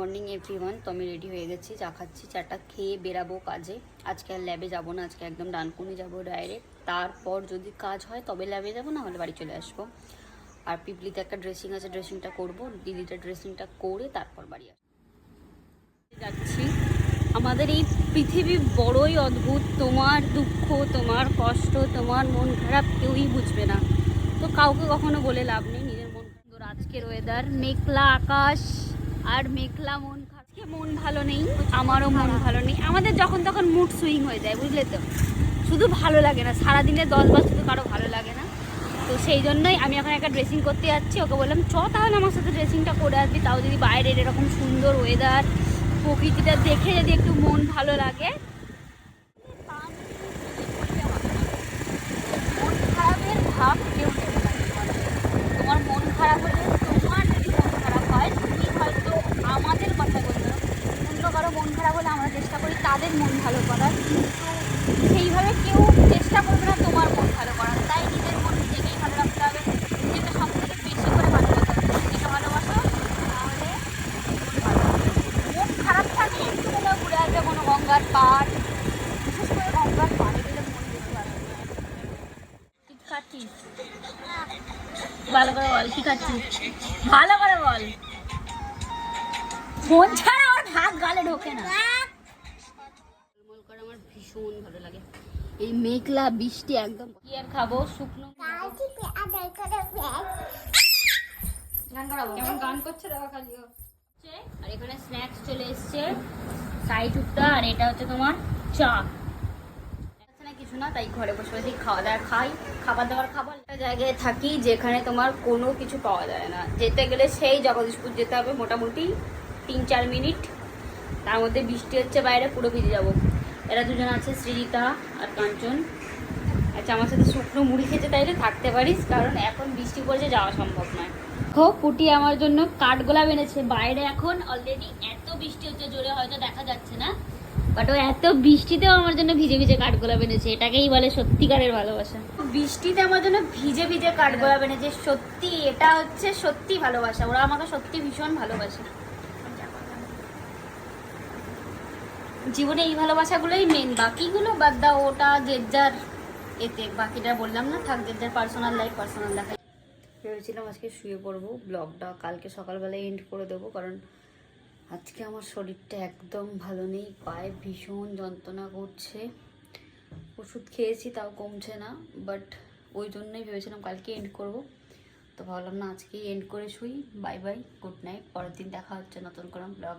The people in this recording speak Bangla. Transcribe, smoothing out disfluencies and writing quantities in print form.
Morning everyone. তো আমি রেডি হয়ে গেছি, চা খাচ্ছি, চাটা খেয়ে বেরাবো কাজে। আজকে আর ল্যাবে যাবো না, আজকে একদম ডানকুনি যাবো ডাইরেক্ট। তারপর যদি কাজ হয় তবে ল্যাবে যাবো, না হলে বাড়ি চলে আসবো। আর পিপলিতে একটা ড্রেসিং আছে, ড্রেসিংটা করবো, দিদিটা ড্রেসিংটা করে তারপর বাড়ি যাচ্ছি। আমাদের এই পৃথিবী বড়ই অদ্ভুত। তোমার দুঃখ, তোমার কষ্ট, তোমার মন খারাপ কেউই বুঝবে না। তো কাউকে কখনো বলে লাভ নেই, নিজের মন। আজকের ওয়েদার মেঘলা আকাশ আর মেঘলা মন। আজকে মন ভালো নেই, আমারও মন ভালো নেই। আমাদের যখন তখন মুড সুইং হয়ে যায়, বুঝলে তো। শুধু ভালো লাগে না, সারাদিনে 10 বার শুধু কারো ভালো লাগে না। তো সেই জন্যই আমি এখন একটা ড্রেসিং করতে যাচ্ছি। ওকে বললাম চ তাহলে আমার সাথে ড্রেসিংটা করে আসবি, তাও যদি বাইরের এরকম সুন্দর ওয়েদার, প্রকৃতিটা দেখে যদি একটু মন ভালো লাগে। মন খারাপের ভাব কেউ নেবে না। তোমার মন খারাপ হলে, তোমার যদি মন খারাপ হয়, তুমি হয়তো আমাদের কথা বলতে পারো। অন্য কারো মন খারাপ হলে আমরা চেষ্টা করি তাদের মন ভালো করার, কিন্তু সেইভাবে কেউ চেষ্টা করবে না তোমার মন ভালো করার। তাই নিজের মন নিজেকেই ভালো রাখতে হবে, নিজেকে সব থেকে বেশি করে ভালো রাখতে হবে। নিজেকে ভালোবাসো, তাহলে মন খারাপ থাকলে একটু কোথাও ঘুরে আসবে, কোনো গঙ্গার পাড়, বিশেষ করে গঙ্গার পাড়ে গেলে মন বেশি ভালো লাগে। কি খাচ্ছিস? ভালো করে বল, কি খাচ্ছিস? ভালো করে বল। ফোন ছাড়া আমার ভাত গালে ঢোকে না। আমার ভীষণ ভালো লাগে এই মেঘলা বৃষ্টি, একদম। কি আর খাবো, শুকনো গান করাবো। কেমন গান করছে দেখো খালি। আর এখানে স্ন্যাক্স চলে এসছে, সাইটুকটা, আর এটা হচ্ছে তোমার চা। না কিছু না, তাই ঘরে বসে বসে খাওয়া দাওয়া খাই। খাবার দাবার খাবার একটা জায়গায় থাকি যেখানে তোমার কোনো কিছু পাওয়া যায় না। যেতে গেলে সেই জগদীশপুর যেতে হবে, মোটামুটি 3-4 মিনিট। তার মধ্যে বৃষ্টি হচ্ছে বাইরে, পুরো ভিজে যাবো। এরা দুজন আছে, সৃজিতা আর কাঞ্চন। আচ্ছা, আমার সাথে শুকনো মুড়ি খেতে তাইলে থাকতে পারিস, কারণ এখন বৃষ্টি পড়ছে, যাওয়া সম্ভব নয়। পুটি আমার জন্য কাঠগোলাপ এনেছে। বাইরে এখন অলরেডি এত বৃষ্টি হচ্ছে জোরে, হয়তো দেখা যাচ্ছে না, বাট ও এত বৃষ্টিতেও আমার জন্য ভিজে ভিজে কাঠগোলাপ এনেছে। এটাকেই বলে সত্যিকারের ভালোবাসা। বৃষ্টিতে আমার জন্য ভিজে ভিজে কাঠগোলাপ এনেছে, সত্যি এটা হচ্ছে সত্যি ভালোবাসা। ওরা আমাকে সত্যি ভীষণ ভালোবাসে। জীবনে এই ভালোবাসাগুলোই মেন, বাকিগুলো বাদ দাও, ওটা যে যার এতে। বাকিটা বললাম না, থাক যে যার পার্সোনাল লাইফ পার্সোনাল দেখা। ভেবেছিলাম আজকে শুয়ে পড়বো, ব্লগটা কালকে সকালবেলায় এন্ড করে দেবো, কারণ আজকে আমার শরীরটা একদম ভালো নেই, পায়ে ভীষণ যন্ত্রণা করছে। ওষুধ খেয়েছি তাও কমছে না, বাট ওই জন্যই ভেবেছিলাম কালকে এন্ড করব। তো ভাবলাম না, আজকেই এন্ড করে শুই। Bye bye, good night. পরের দিন দেখা হচ্ছে নতুন করে ব্লগ।